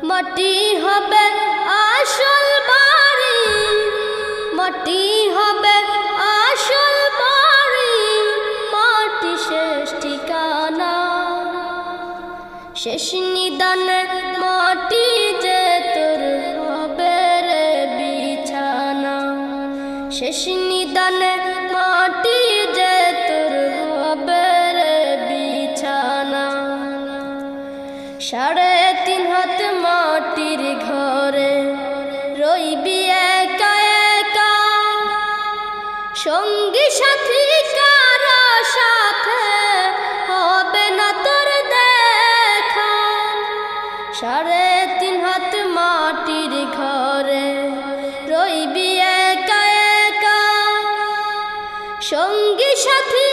মাটি হবে আসল বাড়ি, মাটি হবে আসল বাড়ি, মাটি শেষ ঠিকানা। শেষ নিদানে মাটি যে তোর হবে রে বিছানা, শেষ নিদানে মাটি যে তোর হবে রে বিছানা। 3.5 হাত মাটির ঘরে রইবি একা একা, সঙ্গী সাথী কারো সাথে হবে না তোর দেখা। 3.5 হাত মাটির ঘরে রইবি একা একা, সঙ্গী সাথী